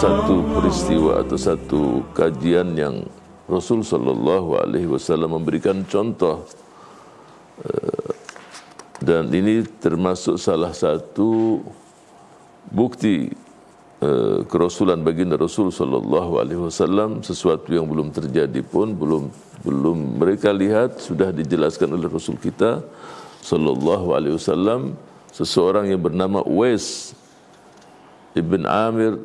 satu peristiwa atau satu kajian yang Rasul sallallahu alaihi wasallam memberikan contoh, dan ini termasuk salah satu bukti kerasulan baginda Rasul sallallahu alaihi wasallam, sesuatu yang belum terjadi pun, belum mereka lihat, sudah dijelaskan oleh Rasul kita sallallahu alaihi wasallam. Seseorang yang bernama Uwais ibn Amir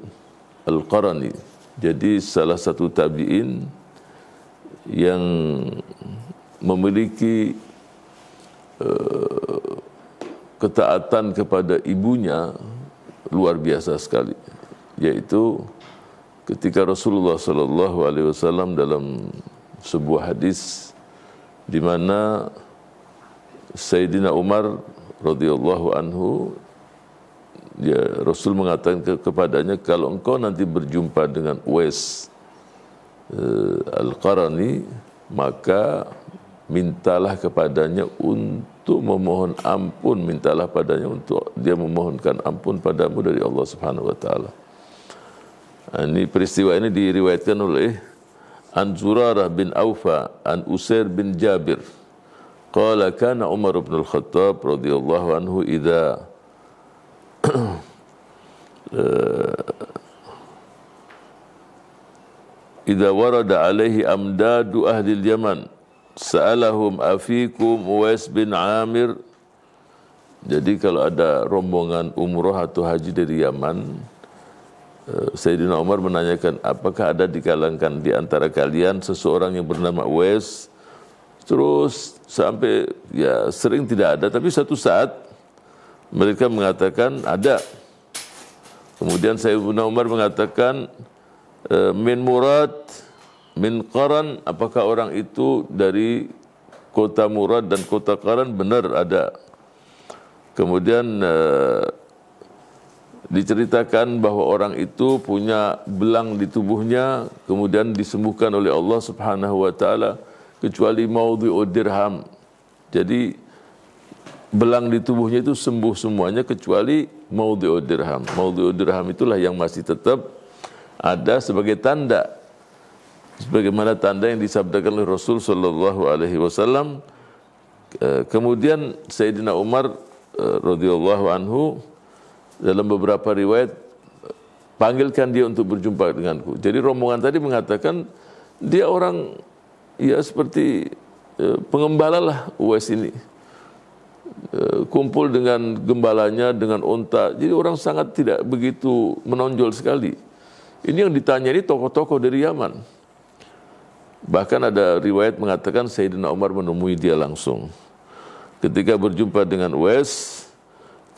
Al-Qarani, jadi salah satu tabi'in yang memiliki ketaatan kepada ibunya luar biasa sekali, yaitu ketika Rasulullah sallallahu alaihi wasallam dalam sebuah hadis di mana Sayyidina Umar radhiyallahu anhu, Rasul mengatakan kepadanya, kalau engkau nanti berjumpa dengan Uwais Al-Qarani, maka mintalah kepadanya untuk memohon ampun, mintalah padanya untuk dia memohonkan ampun padamu dari Allah Subhanahu wa taala. Ini peristiwa ini diriwayatkan oleh An Zurarah bin Aufa an Usair bin Jabir qala kana Umar bin Al-Khattab radhiyallahu anhu idza warada alaihi amdadu ahli al-Yaman sa'alahum afikum Uwais bin Amir. Jadi kalau ada rombongan umroh atau haji dari Yaman, Sayyidina Umar menanyakan, apakah ada di kalangan di antara kalian seseorang yang bernama Uwais? Terus sampai ya sering tidak ada, tapi satu saat mereka mengatakan ada. Kemudian Sayyidina Umar mengatakan, min Murad min Qaran, apakah orang itu dari kota Murad dan kota Qaran? Benar, ada. Kemudian diceritakan bahwa orang itu punya belang di tubuhnya, kemudian disembuhkan oleh Allah Subhanahu wa taala, kecuali maudhi'ud dirham. Jadi belang di tubuhnya itu sembuh semuanya kecuali maudhi'ud dirham. Maudhi'ud dirham itulah yang masih tetap ada sebagai tanda, sebagaimana tanda yang disabdakan oleh Rasul sallallahu alaihi wasallam. Kemudian Sayyidina Umar radhiyallahu anhu dalam beberapa riwayat, panggilkan dia untuk berjumpa denganku. Jadi rombongan tadi mengatakan dia orang ya seperti pengembala lah Uwais ini, kumpul dengan gembalanya, dengan unta. Jadi orang sangat tidak begitu menonjol sekali. Ini yang ditanya ini tokoh-tokoh dari Yaman. Bahkan ada riwayat mengatakan Sayyidina Umar menemui dia langsung. Ketika berjumpa dengan Uwais,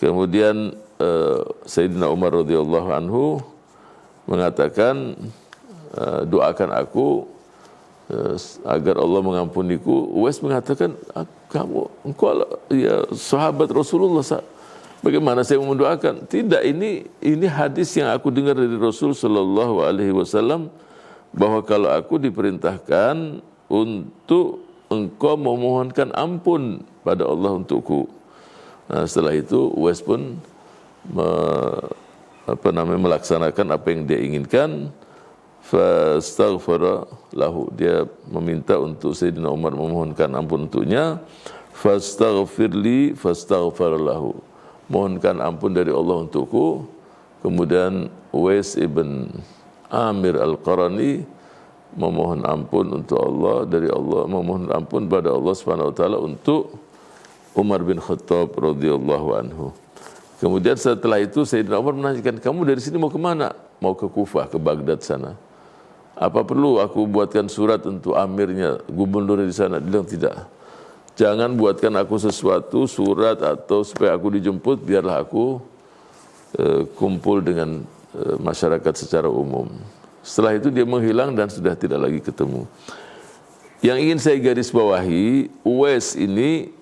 kemudian Sayyidina Umar radhiyallahu anhu mengatakan, doakan aku agar Allah mengampuniku. Uwais mengatakan, engkau ya sahabat Rasulullah, bagaimana saya mendoakan? Tidak, ini hadis yang aku dengar dari Rasul sallallahu alaihi wasallam, bahwa kalau aku diperintahkan untuk engkau memohonkan ampun pada Allah untukku. Nah, setelah itu Uwais pun melaksanakan apa yang dia inginkan. Fastaghfara lahu, dia meminta untuk Sayyidina Umar memohonkan ampun untuknya. Fastaghfirli fastaghfar lahu, mohonkan ampun dari Allah untukku. Kemudian Uwais ibn Amir Al-Qarani memohon ampun untuk Allah, dari Allah, memohon ampun pada Allah Subhanahu wa taala untuk Umar bin Khattab radhiyallahu anhu. Kemudian setelah itu Sayyidina Umar menanyakan, kamu dari sini mau ke mana? Mau ke Kufah, ke Baghdad sana. Apa perlu aku buatkan surat untuk amirnya, gubernur di sana? Dia bilang tidak. Jangan buatkan aku sesuatu surat atau supaya aku dijemput, biarlah aku kumpul dengan masyarakat secara umum. Setelah itu dia menghilang dan sudah tidak lagi ketemu. Yang ingin saya garis bawahi, Uwais ini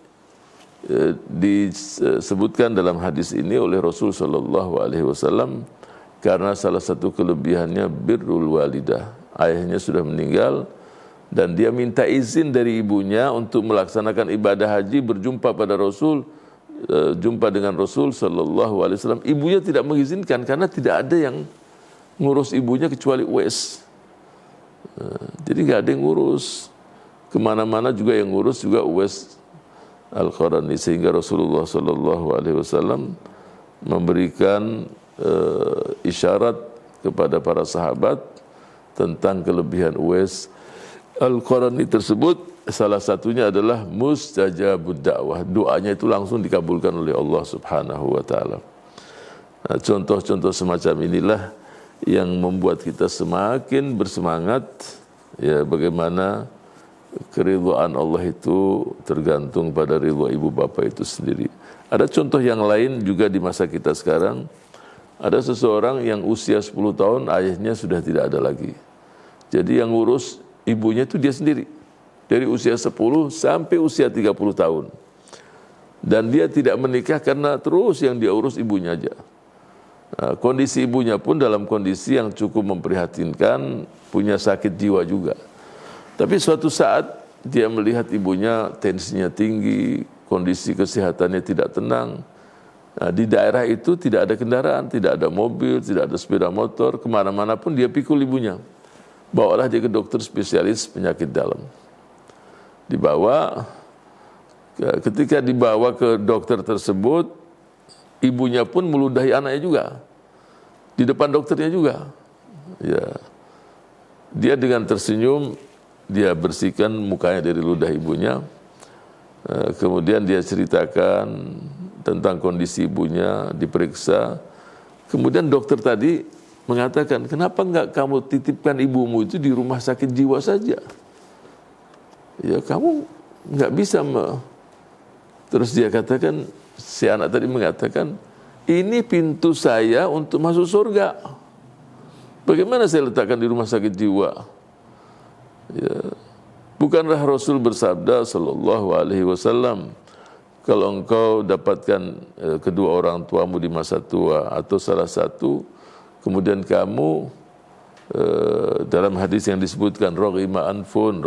disebutkan dalam hadis ini oleh Rasul sallallahu alaihi wasallam karena salah satu kelebihannya birrul walidah. Ayahnya sudah meninggal dan dia minta izin dari ibunya untuk melaksanakan ibadah haji, berjumpa pada Rasul, jumpa dengan Rasul sallallahu alaihi wasallam. Ibunya tidak mengizinkan karena tidak ada yang ngurus ibunya kecuali Uwais. Jadi nggak ada yang ngurus. Kemana-mana juga yang ngurus juga Uwais Al-Qarani, sehingga Rasulullah SAW memberikan isyarat kepada para sahabat tentang kelebihan Uwais Al-Qarani tersebut. Salah satunya adalah mustajabud da'wah, doanya itu langsung dikabulkan oleh Allah Subhanahu wa taala. Nah, contoh-contoh semacam inilah yang membuat kita semakin bersemangat, ya, bagaimana keridhaan Allah itu tergantung pada ridha ibu bapa itu sendiri. Ada contoh yang lain juga di masa kita sekarang. Ada seseorang yang usia 10 tahun ayahnya sudah tidak ada lagi. Jadi yang ngurus ibunya itu dia sendiri. Dari usia 10 sampai usia 30 tahun. Dan dia tidak menikah karena terus yang dia urus ibunya aja. Nah, kondisi ibunya pun dalam kondisi yang cukup memprihatinkan, punya sakit jiwa juga. Tapi suatu saat dia melihat ibunya tensinya tinggi, kondisi kesehatannya tidak tenang. Nah, di daerah itu tidak ada kendaraan, tidak ada mobil, tidak ada sepeda motor, kemana-mana pun dia pikul ibunya. Bawalah dia ke dokter spesialis penyakit dalam. Ketika dibawa ke dokter tersebut, ibunya pun meludahi anaknya juga, di depan dokternya juga. Ya, dia dengan tersenyum, dia bersihkan mukanya dari ludah ibunya. Kemudian dia ceritakan tentang kondisi ibunya, diperiksa. Kemudian dokter tadi mengatakan, kenapa enggak kamu titipkan ibumu itu di rumah sakit jiwa saja? Ya, kamu enggak bisa. Terus dia katakan, si anak tadi mengatakan, ini pintu saya untuk masuk surga. Bagaimana saya letakkan di rumah sakit jiwa? Ya, bukanlah Rasul bersabda sallallahu alaihi wasallam, kalau engkau dapatkan kedua orang tuamu di masa tua atau salah satu, kemudian kamu dalam hadis yang disebutkan raghima anfun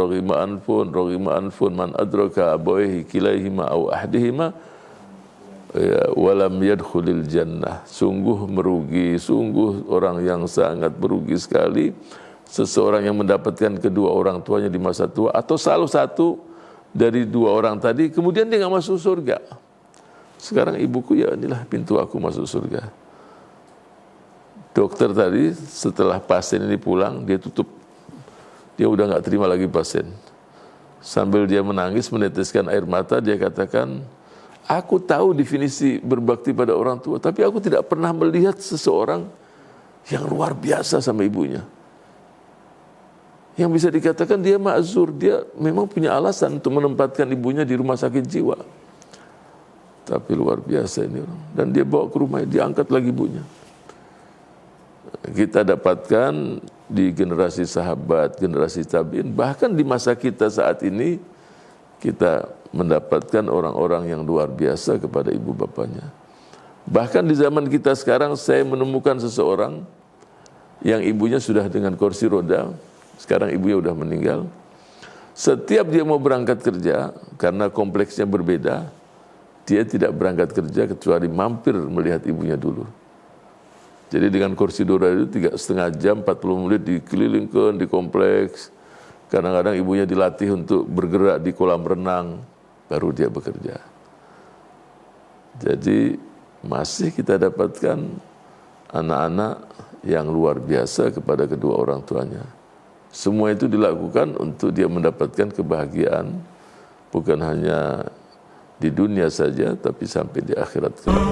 man adraka abawaihi kilaihima au ahdihima walam yadkhulil jannah. Sungguh merugi, sungguh orang yang sangat merugi sekali seseorang yang mendapatkan kedua orang tuanya di masa tua atau salah satu dari dua orang tadi, kemudian dia nggak masuk surga. Sekarang ibuku, ya inilah pintu aku masuk surga. Dokter tadi setelah pasien ini pulang, dia tutup. Dia udah nggak terima lagi pasien. Sambil dia menangis, meneteskan air mata, dia katakan, aku tahu definisi berbakti pada orang tua, tapi aku tidak pernah melihat seseorang yang luar biasa sama ibunya. Yang bisa dikatakan dia ma'zur, dia memang punya alasan untuk menempatkan ibunya di rumah sakit jiwa. Tapi luar biasa ini orang. Dan dia bawa ke rumah, diangkat lagi ibunya. Kita dapatkan di generasi sahabat, generasi tabi'in, bahkan di masa kita saat ini, kita mendapatkan orang-orang yang luar biasa kepada ibu bapanya. Bahkan di zaman kita sekarang, saya menemukan seseorang yang ibunya sudah dengan kursi roda, sekarang ibunya sudah meninggal. Setiap dia mau berangkat kerja, karena kompleksnya berbeda, dia tidak berangkat kerja kecuali mampir melihat ibunya dulu. Jadi dengan kursi roda itu 3,5 jam, 40 menit dikelilingkan di kompleks. Kadang-kadang ibunya dilatih untuk bergerak di kolam renang, baru dia bekerja. Jadi masih kita dapatkan anak-anak yang luar biasa kepada kedua orang tuanya. Semua itu dilakukan untuk dia mendapatkan kebahagiaan, bukan hanya di dunia saja, tapi sampai di akhirat kelak.